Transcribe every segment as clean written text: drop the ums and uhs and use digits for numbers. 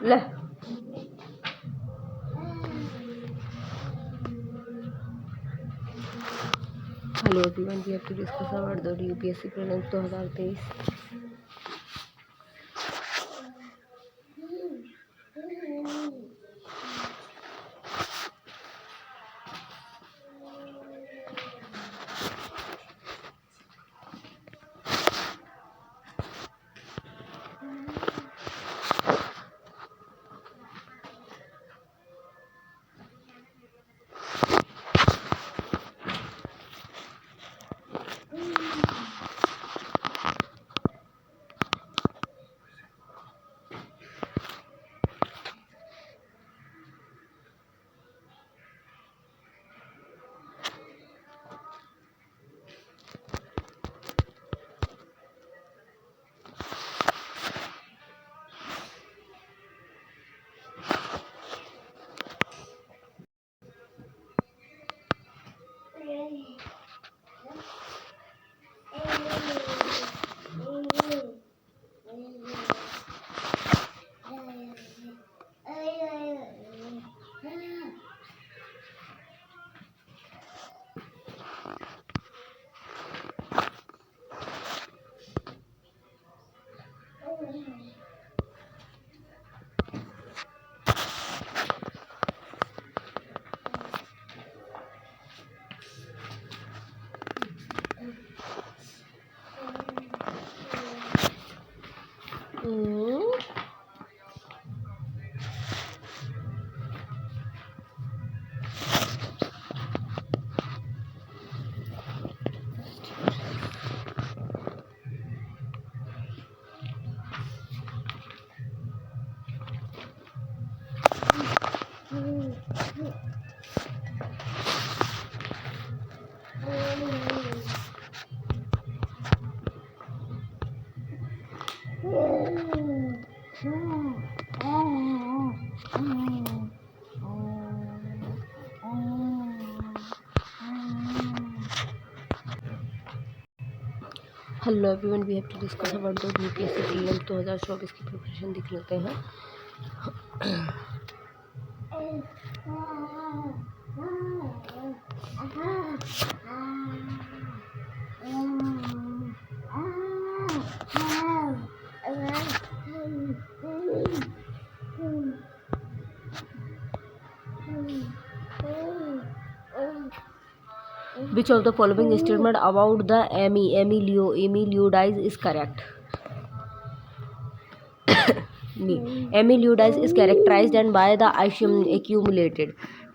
ले hello everyone, we have to discuss about the UPSC prelims 2023. Hello everyone, we have to discuss about the UPSC prelims 2024 की preparation देख लेते हैं. Which of the following statement about the amyloids is correct? Amyloids is characterized and by the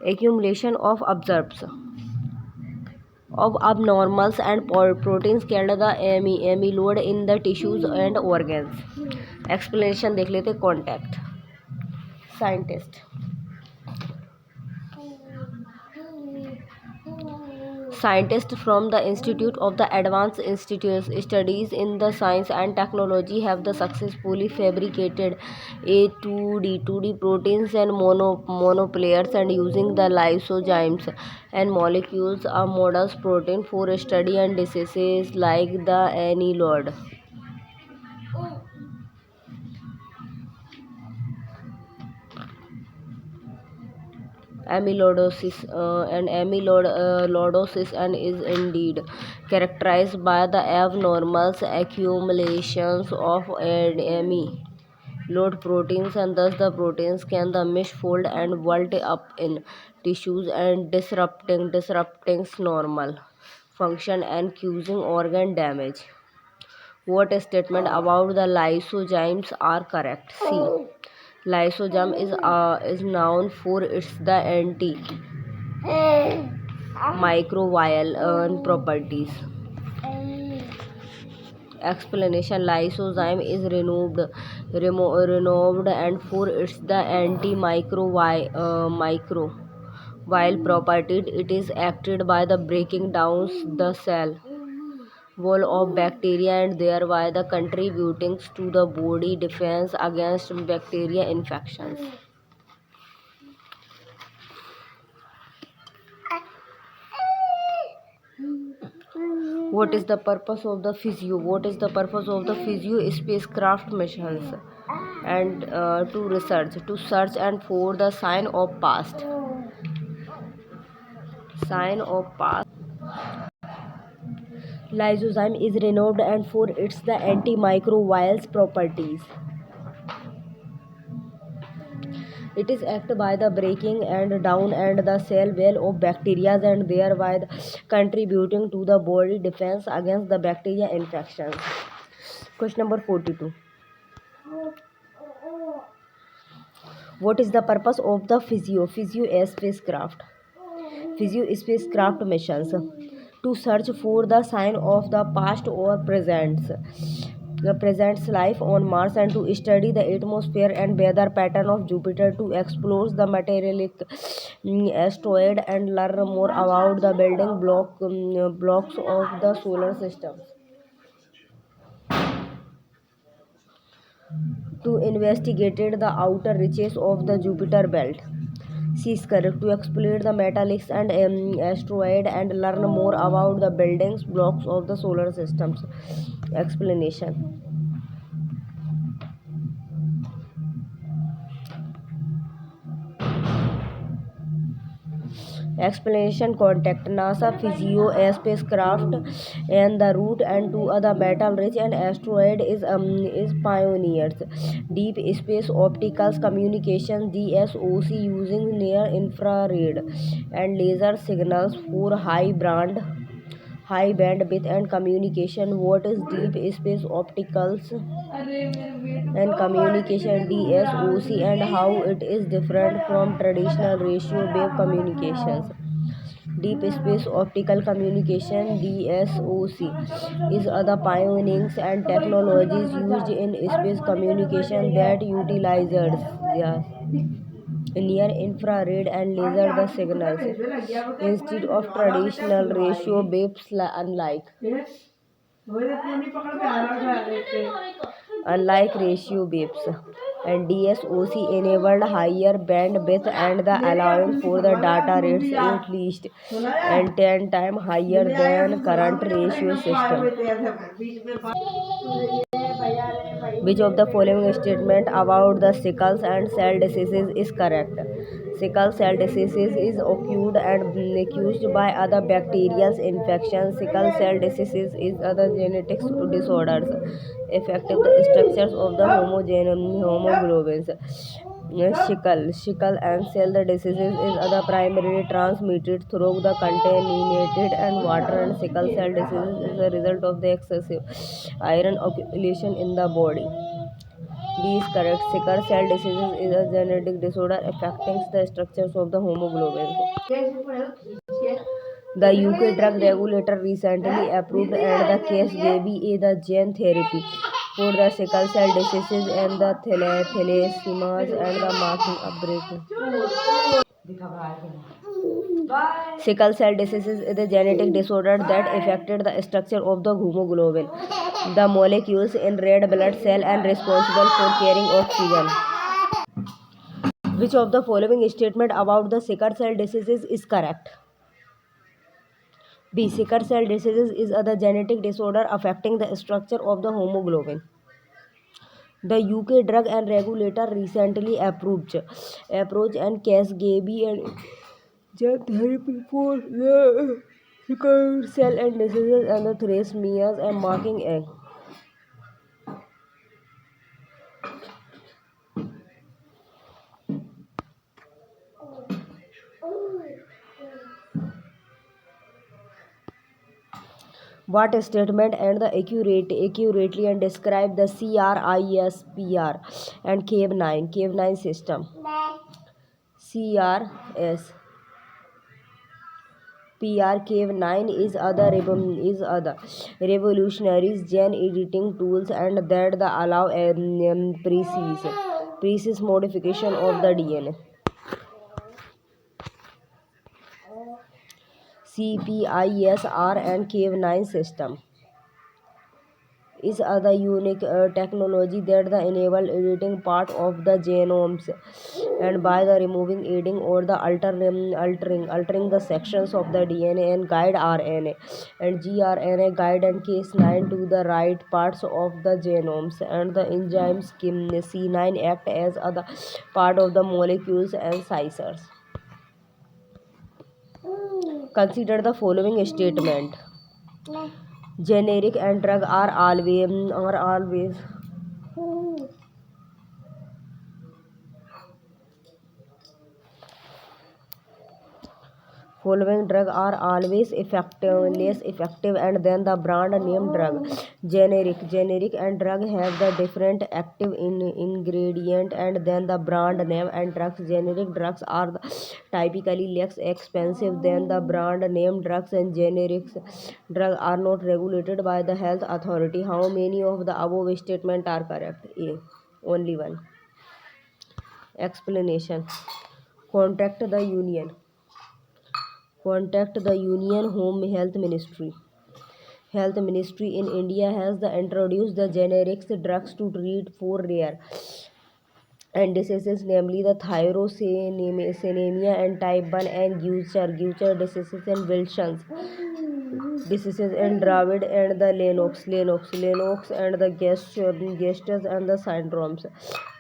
accumulation of observes of abnormals and proteins called the amyloid in the tissues and organs. Explanation देख लेते. Contact Scientists from the Institute of the Advanced Studies in the Science and Technology have the successfully fabricated A2D proteins and monopolars and using the lysozymes and molecules of models protein for study and diseases like the amyloid. Amyloidosis and is indeed characterized by the abnormal accumulations of amyloid proteins, and thus the proteins can the misfold and vault up in tissues and disrupting normal function and causing organ damage. What statement about the lysozymes are correct? C. Lysozyme is known for its the antimicrobial properties. Explanation: lysozyme is renowned and for its the antimicrobial properties. It is acted by the breaking down the cell wall of bacteria and thereby the contributing to the body defense against bacteria infections. What is the purpose of the physio spacecraft missions? and to search and for the sign of past. Lysozyme is renowned and for its the antimicrobial properties. It is acted by the breaking and down and the cell wall of bacteria and thereby contributing to the body defense against the bacteria infections. Question number 42. What is the purpose of the physio spacecraft? Physio spacecraft missions to search for the sign of the past or presents life on Mars and to study the atmosphere and weather pattern of Jupiter to explore the meteoric asteroid and learn more about the building blocks of the solar system. To investigate the outer reaches of the Jupiter belt. C is correct. To explore the metallics and asteroid and learn more about the building blocks of the solar systems. Explanation. Explanation contact NASA Physio spacecraft and the route and to other metal rich and asteroid is pioneers. Deep space optical communications DSOC using near infrared and laser signals for high bandwidth and communication. What is deep space opticals and communication DSOC and how it is different from traditional ratio wave communications? Deep space optical communication DSOC is other pioneering and technologies used in space communication that utilizes near infrared and laser the signals instead of traditional ratio waves unlike ratio waves. And DSOC enabled higher bandwidth and the allowing for the data rates at least and 10 times higher than current ratio system. Which of the following statement about the sickle and cell diseases is correct? Sickle cell disease is acute and caused by other bacterial infections. Sickle cell disease is other genetic disorders affecting the structures of the homoglobins. Sickle and cell diseases is other primarily transmitted through the contaminated and water, and sickle cell disease is a result of the excessive iron accumulation in the body. B is correct. Sickle cell disease is a genetic disorder affecting the structures of the hemoglobin. The UK drug regulator recently approved and the case gave the gene therapy for the sickle cell diseases and the thalassemas and the marking of breaking. Sickle cell disease is a genetic disorder that affected the structure of the hemoglobin, the molecules in red blood cell and responsible for carrying oxygen. Which of the following statement about the sickle cell diseases is correct? B. Sickle cell disease is a genetic disorder affecting the structure of the hemoglobin. The UK drug and regulator recently approved approach and Casgevy and gene therapy for the sickle cell and diseases and the thalassemas and marking egg. What statement and the accurately and describe the CRISPR and Cave9 system? CRS PR Cave9 is other revolutionary gene editing tools and that the allow precise modification of the DNA. CPISR and Cave9 system. is the unique technology that the enable editing part of the genomes, and by the removing, adding, or the altering the sections of the DNA and guide RNA and gRNA guide and Cas9 to the right parts of the genomes, and the enzymes C9 act as the part of the molecules and scissors. Consider the following statement. Generic and drug are always following drug are always less effective and then the brand name drug. Generic and drug have the different active ingredient and then the brand name and drugs. Generic drugs are typically less expensive than the brand name drugs, and generic drugs are not regulated by the health authority. How many of the above statements are correct? A. Only one. Explanation. Contact the union. Contact the Union Home Health Ministry. Health Ministry in India has introduced the generics drugs to treat four rare and diseases, namely the thyrosinema and type 1 and Gaucher diseases and Wilson's diseases and Dravid and the Lennox and the Gestures and the syndromes.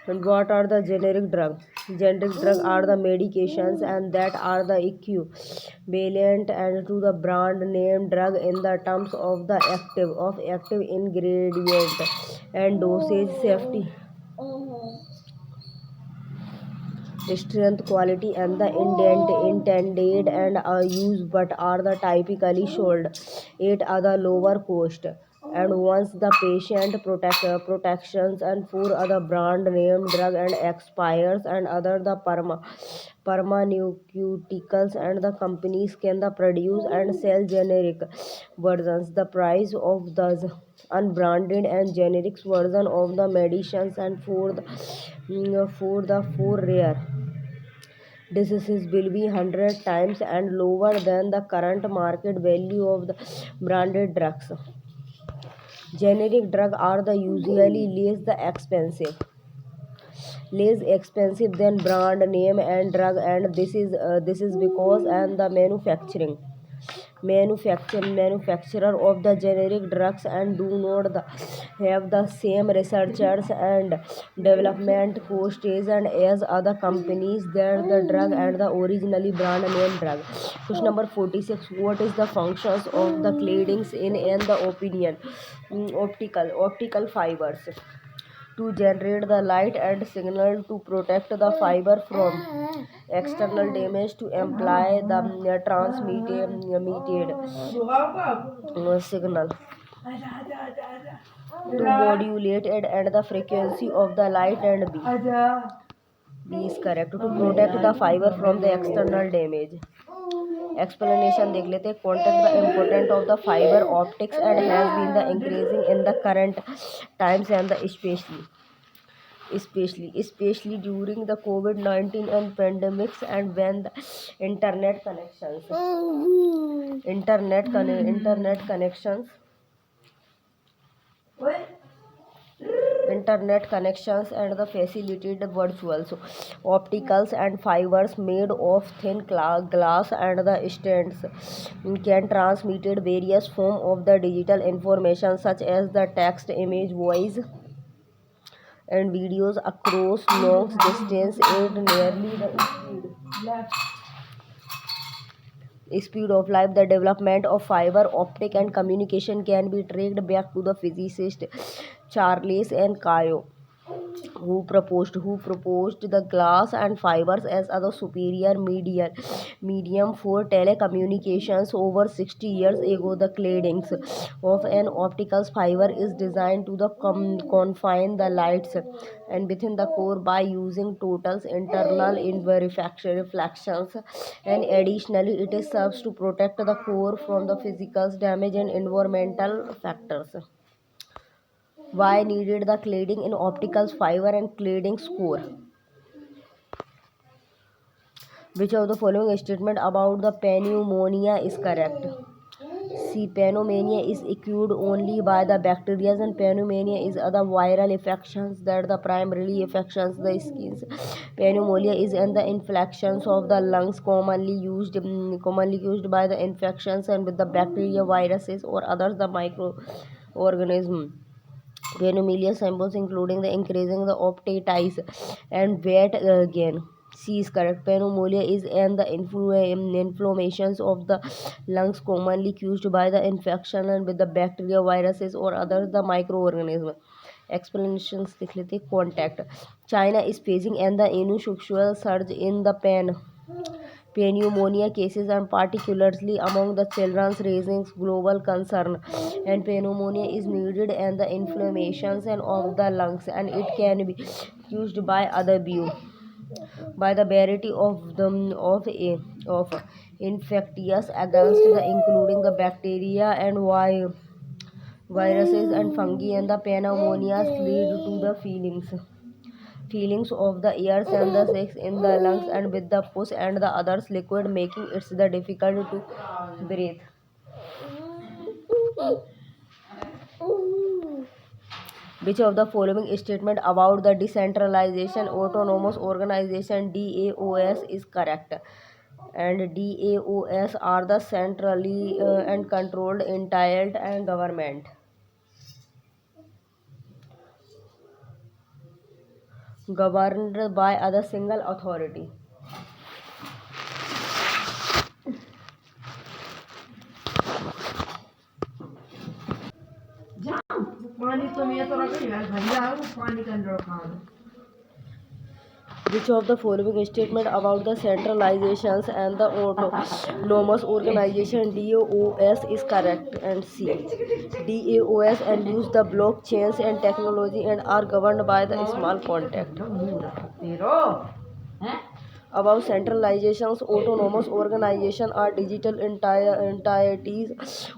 And what are the generic drugs? Generic drugs are the medications and that are the equivalent and to the brand name drug in the terms of the active ingredient and dosage, safety, strength, quality, and the intended and use, but are the typically sold at the lower cost. And once the patient protections and for other brand name drug and expires and other the pharmaceuticals and the companies can the produce and sell generic versions. The price of the unbranded and generic version of the medicines and for rare diseases will be 100 times and lower than the current market value of the branded drugs. Generic drugs are the usually less expensive than brand name and drug, and this is because and the manufacturer of the generic drugs and do not have the same researchers and development costs and as other companies that the drug and the originally brand name drug. Question number 46. What is the functions of the claddings in and the opinion? Optical fibers to generate the light and signal, to protect the fiber from external damage, to imply the transmitted signal, to modulate it and the frequency of the light, and B is correct, to protect the fiber from the external damage. Explanation देख लेते हैं. Contact the importance of the fiber optics and has been the increasing in the current times and the especially during the COVID-19 and pandemics, and when the internet connections internet connections internet connections and the facilitated virtual opticals and fibers made of thin glass and the strands can transmit various form of the digital information such as the text, image, voice, and videos across long distance at nearly the speed of light. The development of fiber optic and communication can be traced back to the physicist Charles and Caio, who proposed the glass and fibers as a superior medium for telecommunications over 60 years ago. The claddings of an optical fiber is designed to confine the lights and within the core by using total internal reflections, and additionally it serves to protect the core from the physical damage and environmental factors. Why needed the cladding in optical fiber and cladding core? Which of the following statement about the pneumonia is correct? C. Pneumonia is acquired only by the bacteria, and pneumonia is other viral infections that the primarily affections the skins. Pneumonia is in the infections of the lungs commonly used by the infections and with the bacteria, viruses, or others the microorganism. Pneumonia symptoms including the increasing the otitis and weight gain. C is correct. Pneumonia is and the inflammations of the lungs commonly caused by the infection and with the bacteria, viruses, or others the microorganism. Explanations देख लेते हैं. Contact. China is facing and the unusual surge in the pneumonia cases and particularly among the children, raising global concern. And pneumonia is needed and the inflammations and of the lungs, and it can be used by other by the variety of infectious against the including the bacteria and viruses and fungi, and the pneumonias lead to the feelings of the ears and the sex in the lungs and with the pus and the others liquid, making it the difficult to breathe. Which of the following statement about the decentralization autonomous organization DAOS is correct? And DAOS are the centrally and controlled entitled and government governed by a single authority. Which of the following statement about the centralizations and the autonomous organization DAOS is correct? And C. DAOS and use the blockchains and technology and are governed by the small contract. Above centralizations, autonomous organizations are digital entities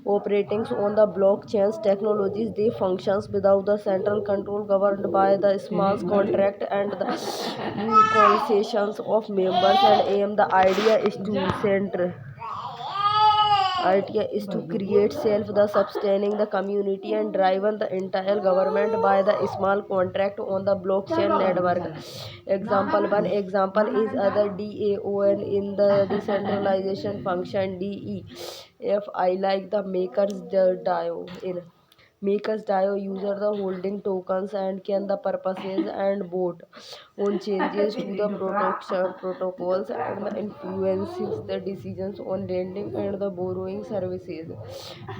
operating on the blockchains technologies. They functions without the central control, governed by the smart contract and the concessions of members. And aim the idea is to create self the sustaining the community and driven the entire government by the small contract on the blockchain network. One example is other DAON in the decentralization function DEFI, like the DAO in Makers DAO user the holding tokens and can the purposes and vote on changes to the protection protocols and the influences the decisions on lending and the borrowing services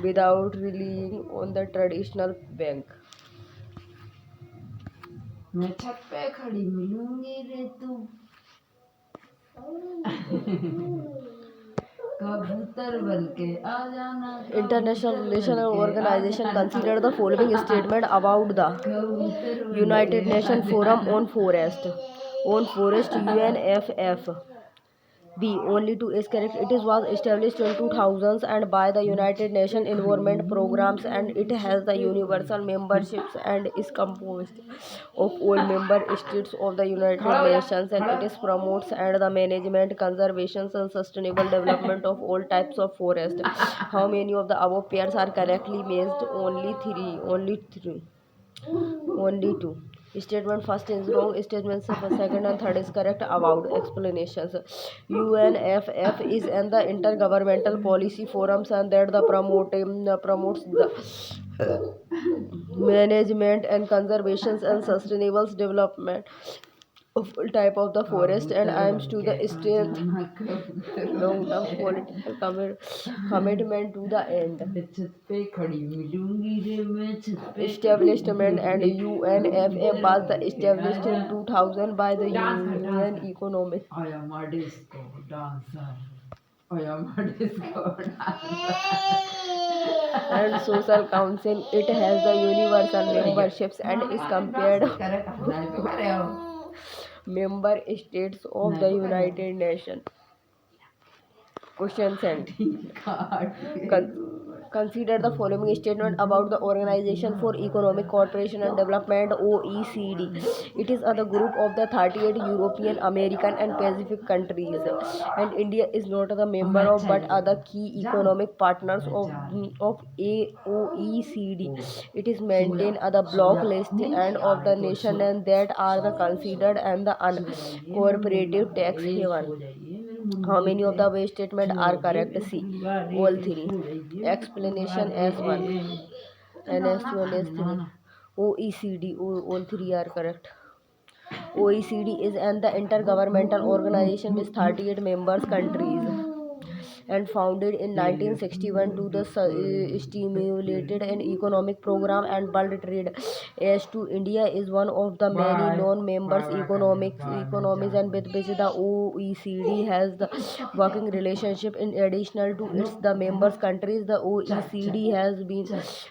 without relying on the traditional bank. मैं छत पे खड़ी मिलूंगी रे तू कबूतर बन के आ जाना. International Relations Organization consider the following statement about the United Nations Forum on Forest. UNFF. B. Only two is correct. It is was established in 2000s and by the United Nations Environment Programs, and it has the universal memberships and is composed of all member states of the United Nations, and it is promotes and the management, conservation and sustainable development of all types of forest. How many of the above pairs are correctly matched? Only three. Only two. Statement first is wrong. Statement second and third is correct. About explanations. UNFF is an the intergovernmental policy forums and that the promotes the management and conservation and sustainable development of all type of the forest, and aims to the strength long-term political commitment to the end. Establishment and UNFA was the established in 2000 by the UN Economic. I am a disco dancer. And Social Council. It has the universal memberships and is compared member states of the United Nations. Questions and Consider the following statement about the Organization for Economic Cooperation and Development (OECD). It is the group of the 38 European, American, and Pacific countries, and India is not the member of but other key economic partners of AOECD. It is maintained the block list and of the nation and that are the considered and the uncooperative tax haven. How many of the above statements are correct? C. All three. Explanation S1 and S2 and S3. OECD, all three are correct. OECD is an the intergovernmental organization with 38 members countries and founded in 1961 to the stimulated an economic program and world trade. As to India is one of the many non-members economies and with which the OECD has the working relationship. In addition to its the members countries, the OECD has been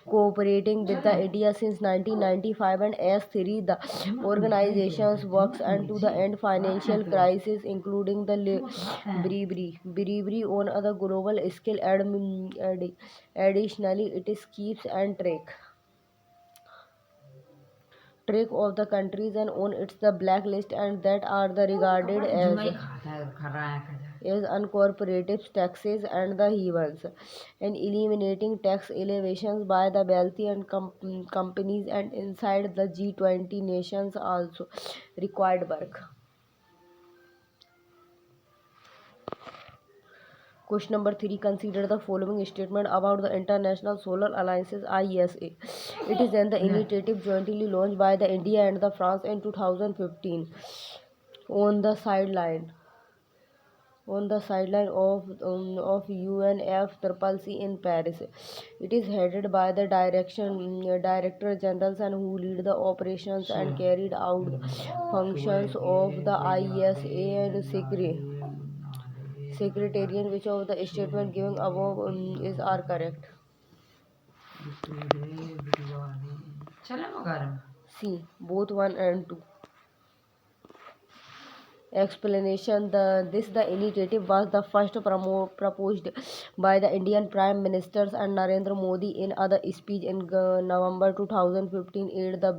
cooperating with the India since 1995 and as 3 the organizations works and to the end financial crisis including the bravery on a global scale. Additionally, it is keeps and track of the countries and on its the blacklist and that are the regarded as uncooperative taxes and the havens, and eliminating tax elevations by the wealthy and companies and inside the G20 nations also required work. Question number 3. Consider the following statement about the International Solar Alliance's ISA. It is an initiative jointly launched by the India and the France in 2015 on the sideline of UNFCCC in Paris. It is headed by the Director Generals and who lead the operations and carried out functions of the ISA and Secretariat. Which of the statement given above is are correct? C. Both 1 and 2. Explanation. The initiative was the first proposed by the Indian Prime Ministers and Narendra Modi in other speech in November 2015 at the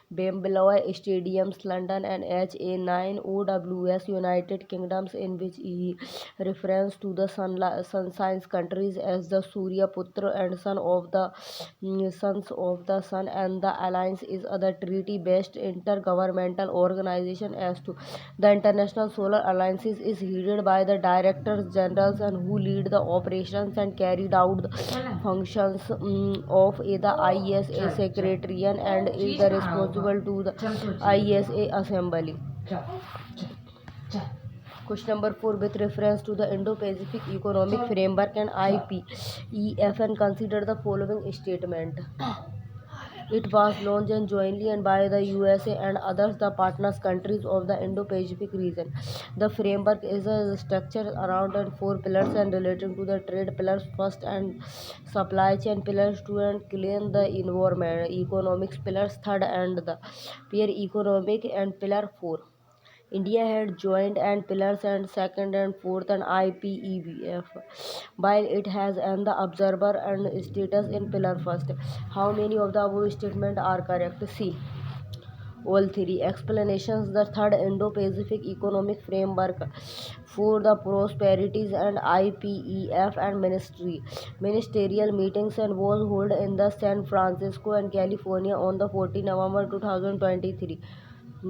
Wembley Stadiums, London and HA9 OWS United Kingdoms, in which he reference to the sunshine countries as the Surya Putra and sons of the sun, and the alliance is a treaty-based intergovernmental organization. As to the International Solar Alliance is headed by the Directors Generals and who lead the operations and carried out the functions of the ISA Secretariat and is the responsible to the ISA Assembly. Question number 4. With reference to the Indo-Pacific Economic Framework and IPEF, and consider the following statement. It was launched jointly and by the USA and others the partners countries of the Indo-Pacific region. The framework is structured around 4 pillars and relating to the trade pillars first and supply chain pillars 2 and clean the environment economics pillars third and the peer economic and pillar 4. India had joined and pillars and second and fourth and IPEF, while it has an the observer and status in pillar first. How many of the above statements are correct? C. All three. Explanations. The third Indo-Pacific Economic Framework for the Prosperities and IPEF and ministerial meetings and was held in the San Francisco and California on the 14 November 2023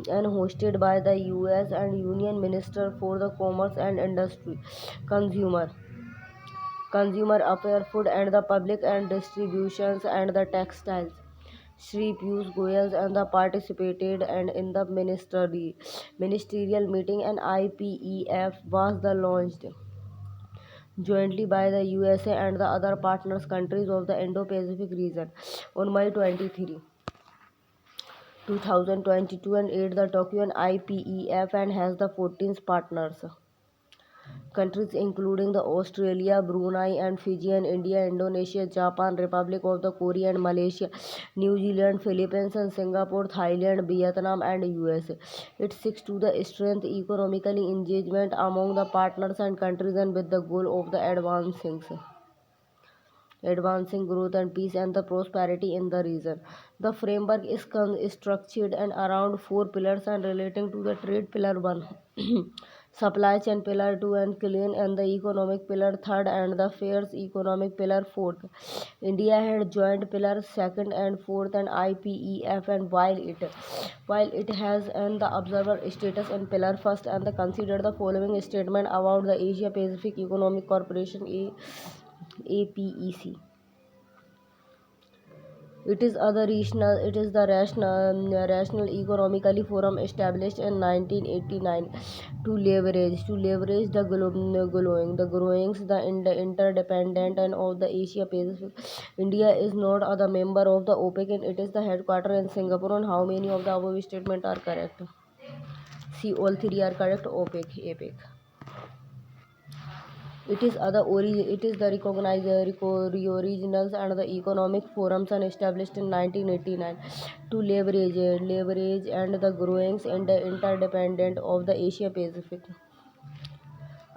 and hosted by the US and Union Minister for the Commerce and Industry, Consumer Affairs, Food and the Public and Distributions and the Textiles. Shri Piyush Goyal and the participated and in the ministerial meeting and IPEF was the launched jointly by the USA and the other partners countries of the Indo-Pacific region on May 23. 2022 and 8 the Tokyo and IPEF and has the 14 partners countries including the Australia, Brunei and Fiji and India, Indonesia, Japan, Republic of the Korea and Malaysia, New Zealand, Philippines and Singapore, Thailand, Vietnam and USA. It seeks to the strength economically engagement among the partners and countries and with the goal of the advancing growth and peace and the prosperity in the region. The framework is structured and around four pillars and relating to the trade pillar 1, supply chain pillar 2 and clean and the economic pillar 3rd and the fairs economic pillar 4th. India had joined pillar 2nd and 4th and IPEF, and while it has and the observer status in pillar 1st and the consider the following statement about the Asia Pacific Economic Corporation APEC. It is the rational economically forum established in 1989 to leverage the interdependent and of the Asia Pacific. India is not the member of the OPEC and it is the headquarter in Singapore. And how many of the above statements are correct? See, all three are correct. OPEC, APEC. It is the recognized regionals and the economic forums and established in 1989 to leverage and the growing and the interdependent of the Asia Pacific.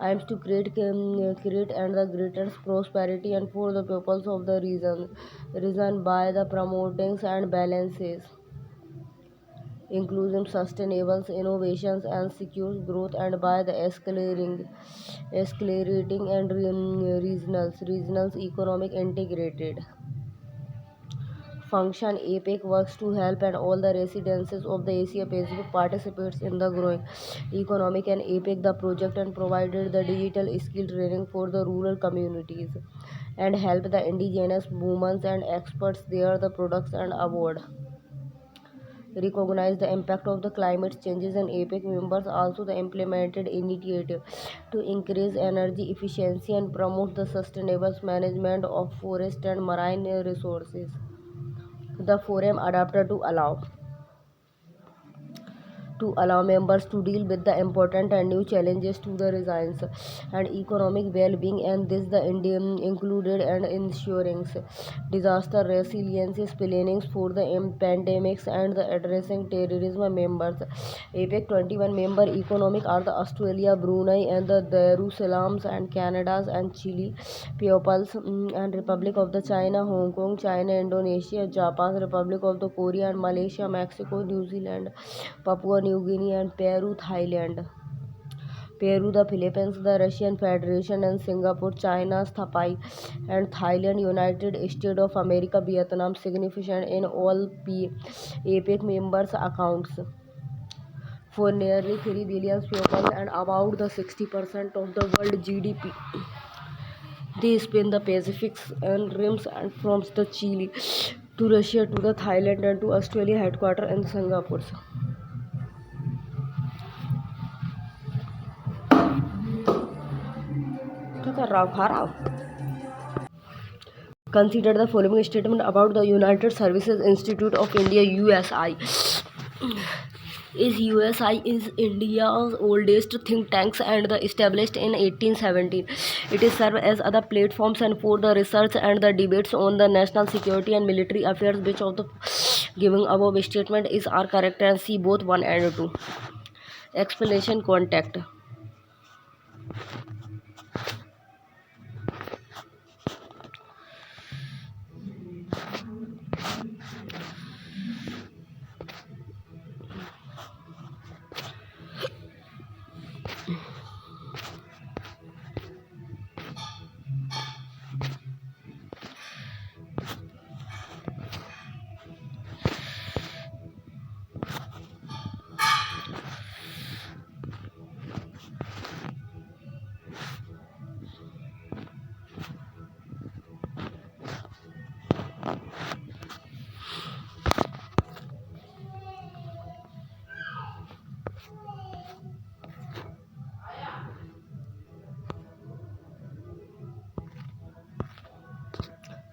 Aims to create and the greatest prosperity and for the peoples of the region by the promoting and balances inclusive sustainable innovations and secure growth and by the accelerating and regional economic integrated function. APEC works to help and all the residents of the Asia Pacific participates in the growing economic and APEC the project and provided the digital skill training for the rural communities and help the indigenous women and experts there the products and award recognize the impact of the climate changes, and APEC members also the implemented initiative to increase energy efficiency and promote the sustainable management of forest and marine resources. The forum adapted to allow members to deal with the important and new challenges to the regions and economic well-being, and this the Indian included and ensuring disaster resilience planning for the pandemics and the addressing terrorism. Members APEC 21 member economic are the Australia, Brunei and the Darussalam and Canada and Chile, Peoples and Republic of the China, Hong Kong, China, Indonesia, Japan, Republic of the Korea and Malaysia, Mexico, New Zealand, Papua New Guinea and Peru, Thailand. Peru, the Philippines, the Russian Federation and Singapore, China, Thapai and Thailand, United States of America, Vietnam, significant in all APEC members accounts for nearly 3 billion people and about the 60% of the world GDP. They span the Pacific and rims and from the Chile to Russia to the Thailand and to Australia headquarters in Singapore. Consider the following statement about the United Services Institute of India USI. USI is India's oldest think tanks and established in 1817. It is served as other platforms and for the research and the debates on the national security and military affairs. Which of the giving above statement is are correct, and see both 1 and 2. Explanation contact.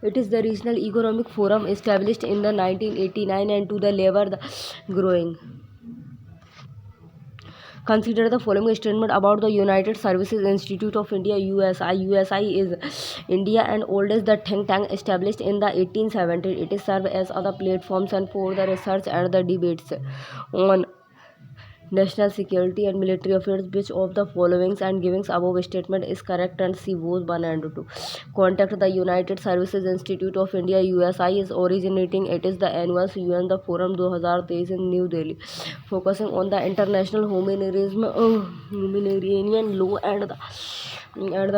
It is the regional economic forum established in the 1989 and to the lever the growing. Consider the following statement about the United Services Institute of India USI. USI is India and oldest the think tank established in the 1870s. It is served as other platforms and for the research and the debates on national security and military affairs. Which of the following and giving above statement is correct? And C both 1 and 2. Contact the United Services Institute of India USI is originating. It is the annual UN the Forum 2023 in New Delhi, focusing on the international humanitarian law and the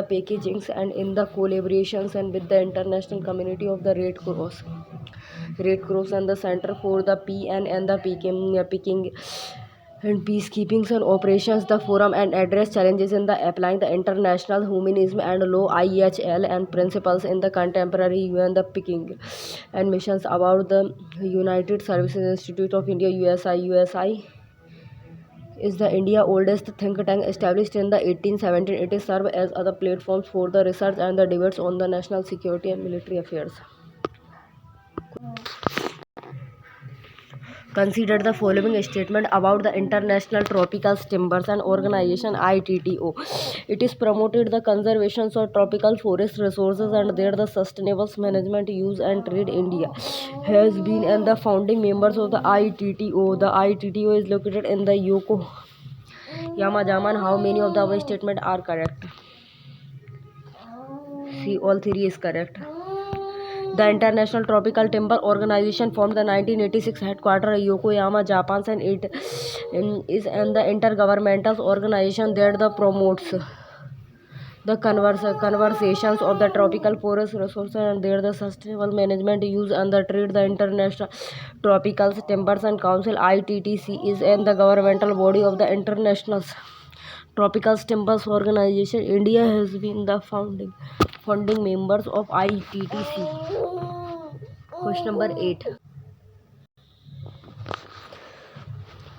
packagings and in the collaborations and with the international community of the Red Cross and the Center for the PN and the Peking and peacekeeping and operations. The forum and address challenges in the applying the international humanism and law IHL and principles in the contemporary UN the picking and missions. About the United Services Institute of India USI is the India oldest think tank established in the 1817. It is served as other platforms for the research and the debates on the national security and military affairs. Consider the following statement about the International Tropical Timbers and Organization ITTO. It is promoted the conservation of tropical forest resources and their the sustainable management, use and trade. India has been and the founding members of the ITTO. The ITTO is located in the Yokohama, Japan. How many of the above statements are correct? See, all three is correct. The International Tropical Timber Organization formed the 1986 headquarters Yokohama, Japan, and it is the intergovernmental organization that promotes the conversations of the tropical forest resources and their sustainable management, use and the trade. The International Tropical Timbers and Council ITTC is the governmental body of the International Tropical Timbers Organization. India has been the founding members of ITTC. Question number 8.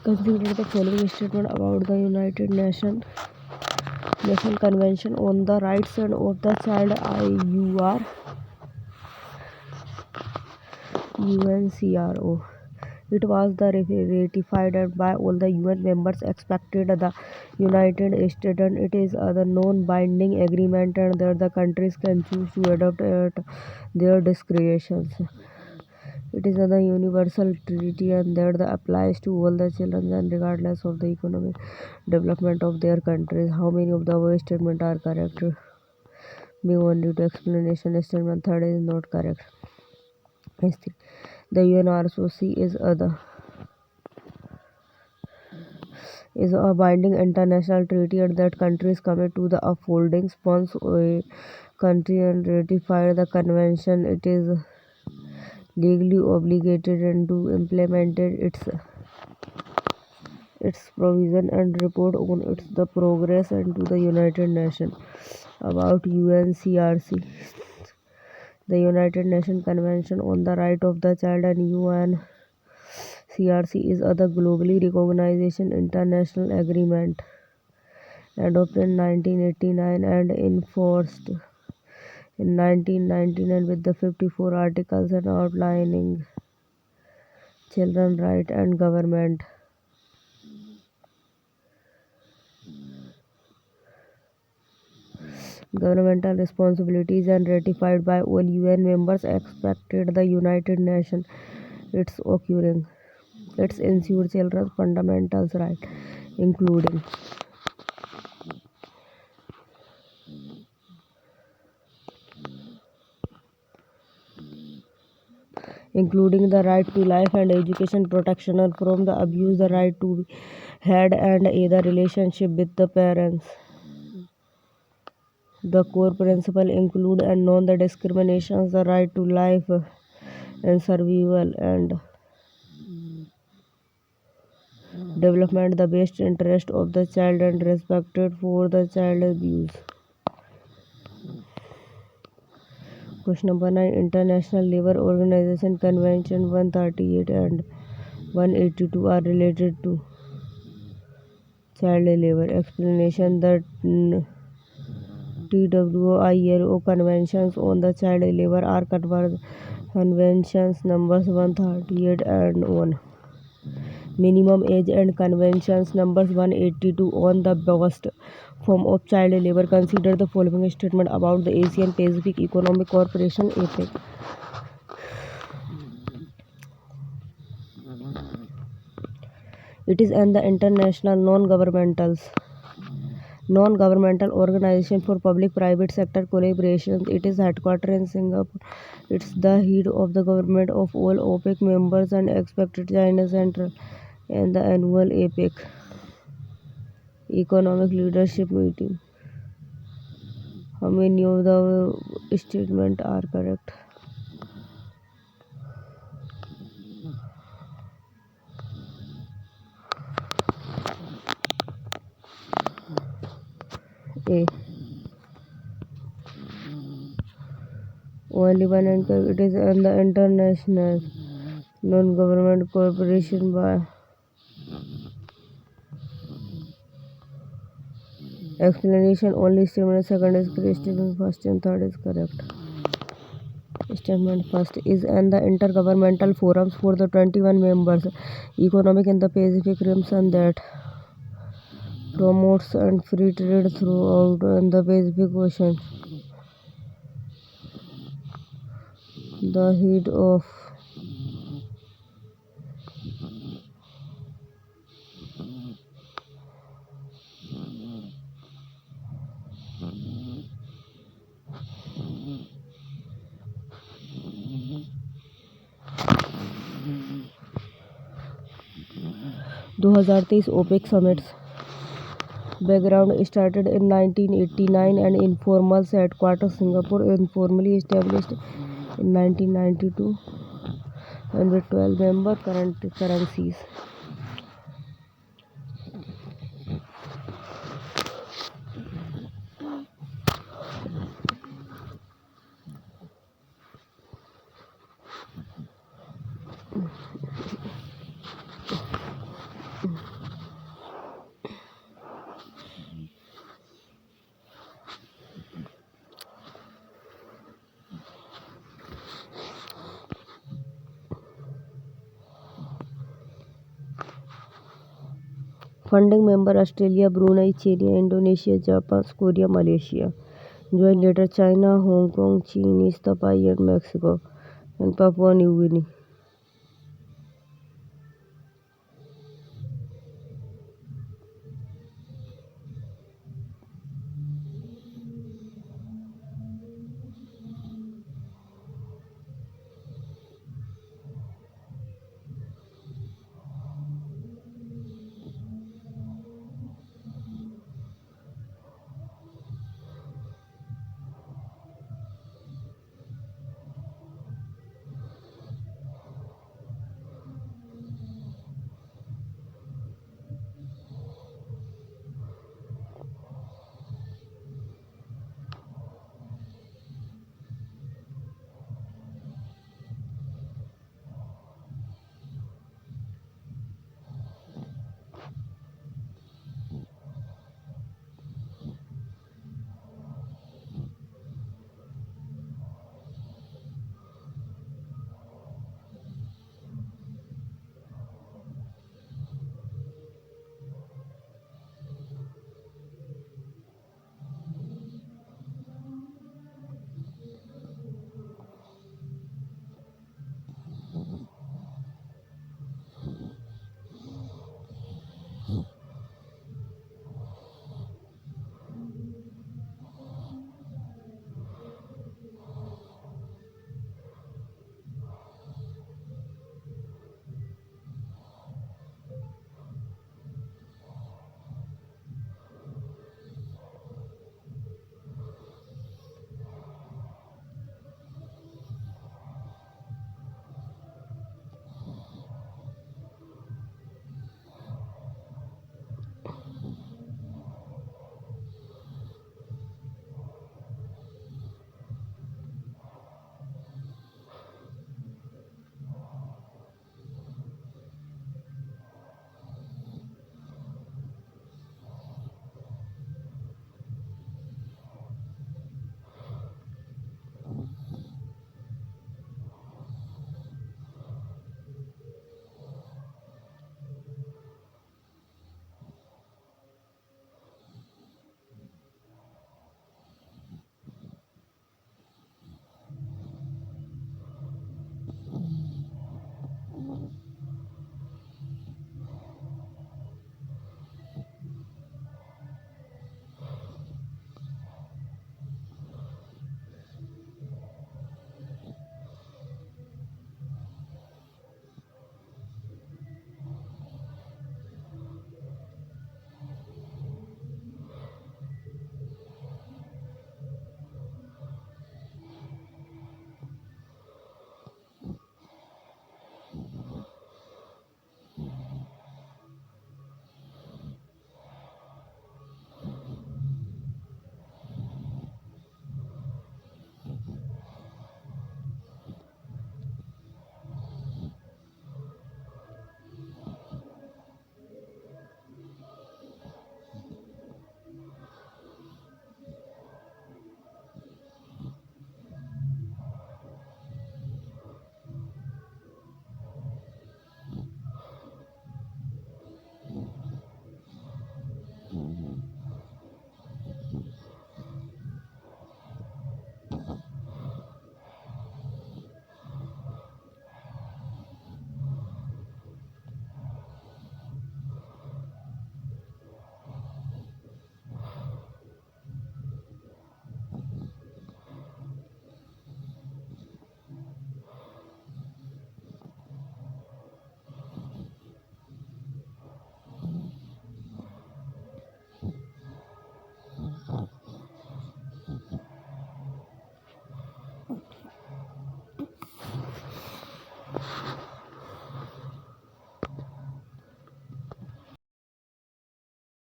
Consider the following statement about the United Nations Convention on the Rights of the Child UNCRO. It was ratified by all the UN members except the United States, and it is a non-binding agreement and that the countries can choose to adopt at their discretion. It is a universal treaty and that applies to all the children and regardless of the economic development of their countries. How many of the above statements are correct? B1 due to explanation. Statement 3 is not correct. The UNRCOC is a binding international treaty that countries commit to the upholding. Once a country and ratify the convention, it is legally obligated and to implement its provision and report on its the progress and to the United Nations. About UNCRC, the United Nations Convention on the Right of the Child and UNCRC is a globally recognized international agreement adopted in 1989 and enforced in 1999 with the 54 articles and outlining children's rights and governmental responsibilities and ratified by all UN members except the United Nations. Its ensure children's fundamental rights, including the right to life and education, protection and from the abuse, the right to be had and either relationship with the parents. The core principles include and non-discrimination, the right to life and survival and development, the best interest of the child and respected for the child abuse. Question number 9. International Labour Organization Convention 138 and 182 are related to child labor. Explanation. The TWILO conventions on the child labor are conventions numbers 138 and 1 minimum age and conventions numbers 182 on the worst form of child labor. Consider the following statement about the Asian Pacific Economic Corporation APEC. It is an the international non-governmental organization for public-private sector collaboration. It is headquartered in Singapore. It's the head of the government of all OPEC members and expected China Central and the annual APEC economic leadership meeting. How many of the statements are correct? A. Only one anchor. It is an the international non-government corporation by explanation. Only statement second is correct. Statement first and third is correct. Statement first is an the intergovernmental forums for the 21 members economic in the Pacific Rim and that promotes and free trade throughout the Pacific Ocean. The head of 2023 OPEC summits. Background started in 1989 and informal headquarters Singapore, informally established in 1992 and with 12 member currencies. Funding member Australia, Brunei, China, Indonesia, Japan, Korea, Malaysia. Joined later China, Hong Kong, Chinese, Taipei and Mexico and Papua New Guinea.